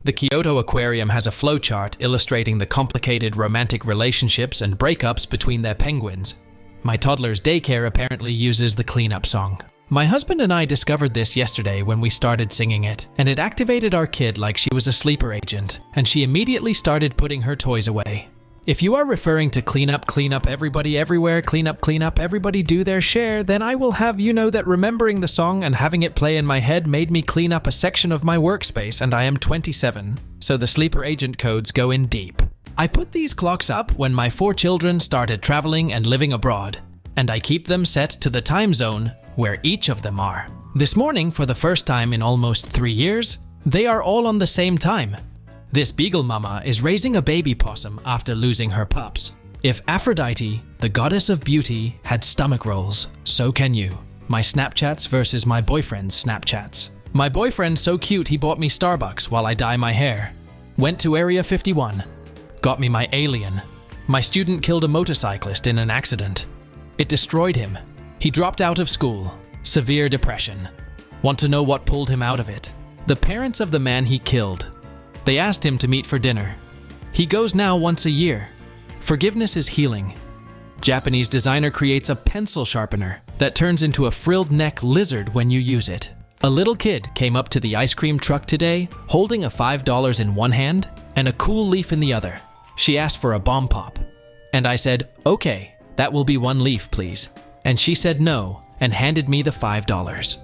The Kyoto Aquarium has a flowchart illustrating the complicated romantic relationships and breakups between their penguins. My toddler's daycare apparently uses the cleanup song. My husband and I discovered this yesterday when we started singing it, and it activated our kid like she was a sleeper agent, and she immediately started putting her toys away. If you are referring to clean up, everybody everywhere, clean up, everybody do their share, then I will have you know that remembering the song and having it play in my head made me clean up a section of my workspace, and I am 27, so the sleeper agent codes go in deep. I put these clocks up when my 4 children started traveling and living abroad, and I keep them set to the time zone where each of them are. This morning, for the first time in almost 3 years, they are all on the same time. This beagle mama is raising a baby possum after losing her pups. If Aphrodite, the goddess of beauty, had stomach rolls, so can you. My Snapchats versus my boyfriend's Snapchats. My boyfriend's so cute he bought me Starbucks while I dye my hair. Went to Area 51. Got me my alien. My student killed a motorcyclist in an accident. It destroyed him. He dropped out of school. Severe depression. Want to know what pulled him out of it? The parents of the man he killed. They asked him to meet for dinner. He goes now once a year. Forgiveness is healing. Japanese designer creates a pencil sharpener that turns into a frilled neck lizard when you use it. A little kid came up to the ice cream truck today holding a $5 in one hand and a cool leaf in the other. She asked for a bomb pop. And I said, okay, that will be 1 leaf, please. And she said no and handed me the $5.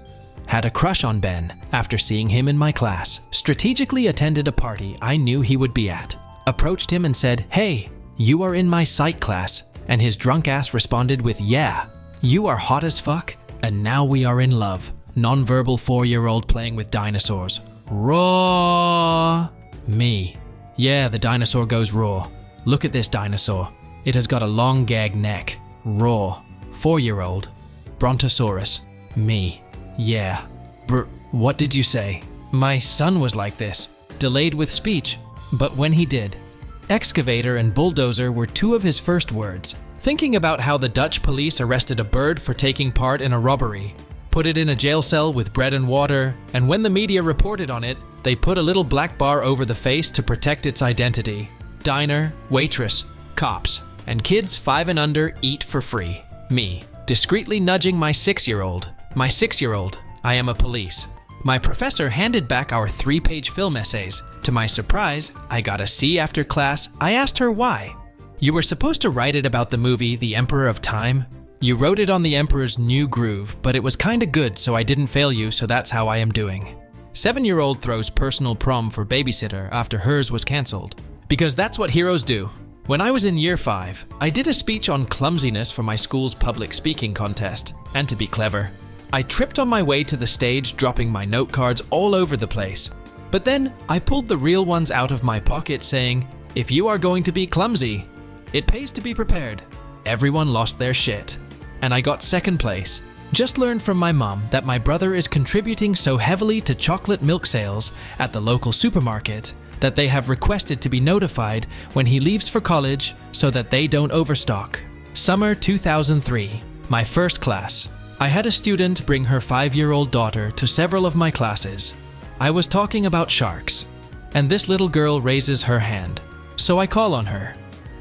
Had a crush on Ben after seeing him in my class. Strategically attended a party I knew he would be at. Approached him and said, hey, you are in my psych class. And his drunk ass responded with, yeah, you are hot as fuck, and now we are in love. Nonverbal 4-year-old playing with dinosaurs. Raw. Me. Yeah, the dinosaur goes raw. Look at this dinosaur. It has got a long gag neck. Raw. 4-year-old. Brontosaurus. Me. Yeah. What did you say? My son was like this. Delayed with speech. But when he did. Excavator and bulldozer were 2 of his first words. Thinking about how the Dutch police arrested a bird for taking part in a robbery. Put it in a jail cell with bread and water, and when the media reported on it, they put a little black bar over the face to protect its identity. Diner, waitress, cops, and kids 5 and under eat for free. Me. Discreetly nudging my 6-year-old. My 6-year-old, I am a police. My professor handed back our 3-page film essays. To my surprise, I got a C after class. I asked her why. You were supposed to write it about the movie The Emperor of Time. You wrote it on the Emperor's new groove, but it was kinda good, so I didn't fail you, so that's how I am doing. 7-year-old throws personal prom for babysitter after hers was cancelled. Because that's what heroes do. When I was in year 5, I did a speech on clumsiness for my school's public speaking contest, and to be clever. I tripped on my way to the stage, dropping my note cards all over the place. But then, I pulled the real ones out of my pocket saying, if you are going to be clumsy, it pays to be prepared. Everyone lost their shit. And I got 2nd place. Just learned from my mom that my brother is contributing so heavily to chocolate milk sales at the local supermarket that they have requested to be notified when he leaves for college so that they don't overstock. Summer 2003, my first class. I had a student bring her 5-year-old daughter to several of my classes. I was talking about sharks, and this little girl raises her hand. So I call on her.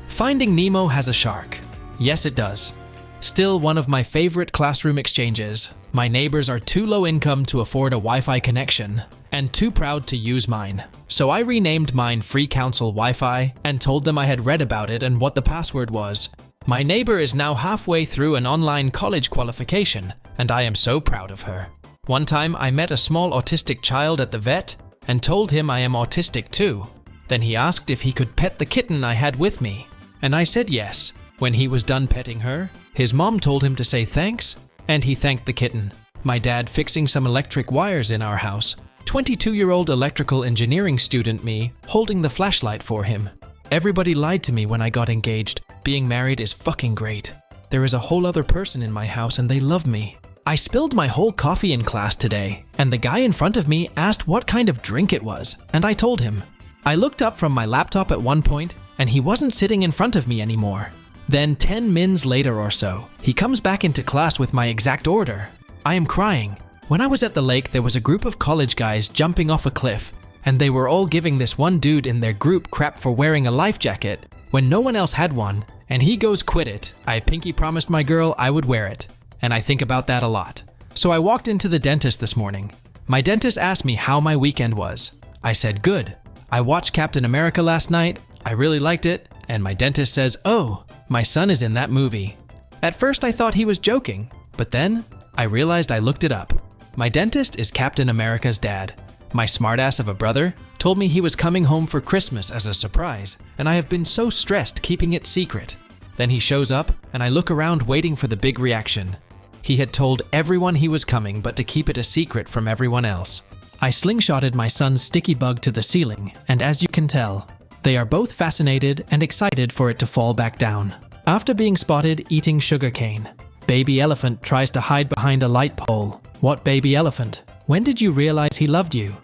Finding Nemo has a shark. Yes, it does. Still one of my favorite classroom exchanges. My neighbors are too low income to afford a Wi-Fi connection, and too proud to use mine. So I renamed mine Free Council Wi-Fi and told them I had read about it and what the password was. My neighbor is now halfway through an online college qualification, and I am so proud of her. One time I met a small autistic child at the vet and told him I am autistic too. Then he asked if he could pet the kitten I had with me, and I said yes. When he was done petting her, his mom told him to say thanks, and he thanked the kitten. My dad fixing some electric wires in our house. 22-year-old electrical engineering student me holding the flashlight for him. Everybody lied to me when I got engaged. Being married is fucking great. There is a whole other person in my house and they love me. I spilled my whole coffee in class today, and the guy in front of me asked what kind of drink it was, and I told him. I looked up from my laptop at one point, and he wasn't sitting in front of me anymore. Then 10 mins later or so, he comes back into class with my exact order. I am crying. When I was at the lake, there was a group of college guys jumping off a cliff. and they were all giving this one dude in their group crap for wearing a life jacket when no one else had one, and he goes quit it. I pinky promised my girl I would wear it, and I think about that a lot. So I walked into the dentist this morning. My dentist asked me how my weekend was. I said good. I watched Captain America last night, I really liked it, and my dentist says, oh, my son is in that movie. At first I thought he was joking, but then I realized I looked it up. My dentist is Captain America's dad. My smartass of a brother told me he was coming home for Christmas as a surprise, and I have been so stressed keeping it secret. Then he shows up, and I look around waiting for the big reaction. He had told everyone he was coming, but to keep it a secret from everyone else. I slingshotted my son's sticky bug to the ceiling, and as you can tell, they are both fascinated and excited for it to fall back down. After being spotted eating sugarcane, baby elephant tries to hide behind a light pole. What baby elephant? When did you realize he loved you?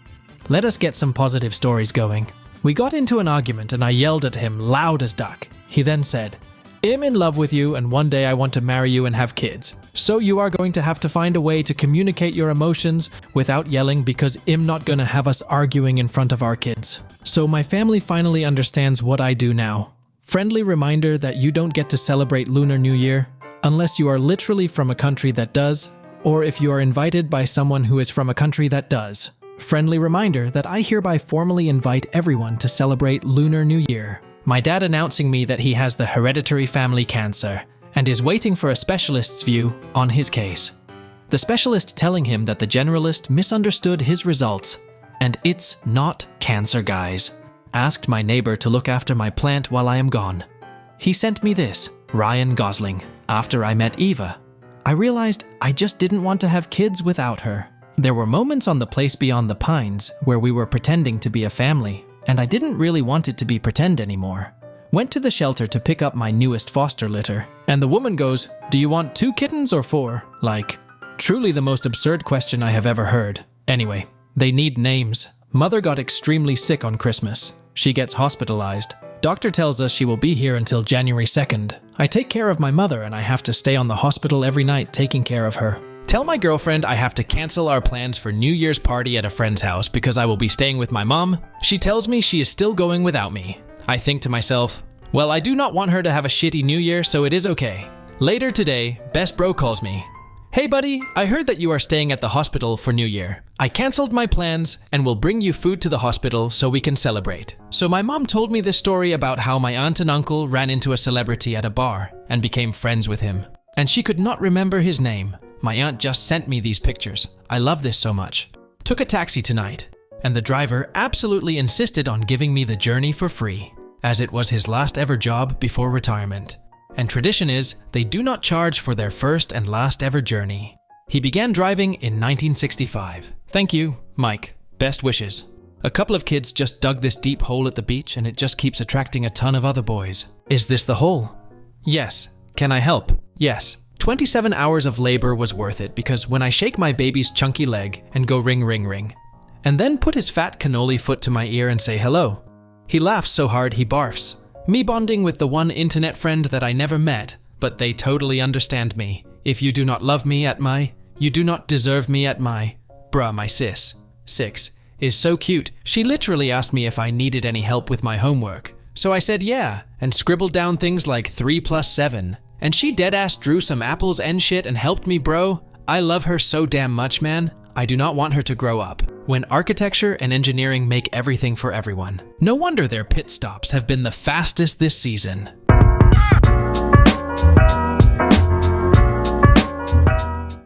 Let us get some positive stories going. We got into an argument and I yelled at him loud as duck. He then said, I'm in love with you and one day I want to marry you and have kids. So you are going to have to find a way to communicate your emotions without yelling because I'm not gonna have us arguing in front of our kids. So my family finally understands what I do now. Friendly reminder that you don't get to celebrate Lunar New Year unless you are literally from a country that does, or if you are invited by someone who is from a country that does. Friendly reminder that I hereby formally invite everyone to celebrate Lunar New Year. My dad announcing me that he has the hereditary family cancer and is waiting for a specialist's view on his case. The specialist telling him that the generalist misunderstood his results and it's not cancer, guys. Asked my neighbor to look after my plant while I am gone. He sent me this, Ryan Gosling. After I met Eva, I realized I just didn't want to have kids without her. There were moments on the place beyond the pines where we were pretending to be a family, and I didn't really want it to be pretend anymore. Went to the shelter to pick up my newest foster litter, and the woman goes, do you want 2 kittens or 4? Like, truly the most absurd question I have ever heard. Anyway, they need names. Mother got extremely sick on Christmas. She gets hospitalized. Doctor tells us she will be here until January 2nd. I take care of my mother and I have to stay on the hospital every night taking care of her. Tell my girlfriend I have to cancel our plans for New Year's party at a friend's house because I will be staying with my mom. She tells me she is still going without me. I think to myself, well, I do not want her to have a shitty New Year, so it is okay. Later today, best bro calls me. Hey buddy, I heard that you are staying at the hospital for New Year. I cancelled my plans and will bring you food to the hospital so we can celebrate. So my mom told me this story about how my aunt and uncle ran into a celebrity at a bar and became friends with him. And she could not remember his name. My aunt just sent me these pictures. I love this so much. Took a taxi tonight, and the driver absolutely insisted on giving me the journey for free, as it was his last ever job before retirement. And tradition is, they do not charge for their first and last ever journey. He began driving in 1965. Thank you, Mike. Best wishes. A couple of kids just dug this deep hole at the beach and it just keeps attracting a ton of other boys. Is this the hole? Yes. Can I help? Yes. 27 hours of labor was worth it because when I shake my baby's chunky leg and go ring ring ring, and then put his fat cannoli foot to my ear and say hello, he laughs so hard he barfs. Me bonding with the one internet friend that I never met, but they totally understand me. If you do not love me at my, you do not deserve me at my, bruh, my sis, 6, is so cute. She literally asked me if I needed any help with my homework. So I said yeah, and scribbled down things like 3 + 7. And she deadass drew some apples and shit and helped me, bro. I love her so damn much, man. I do not want her to grow up. When architecture and engineering make everything for everyone. No wonder their pit stops have been the fastest this season.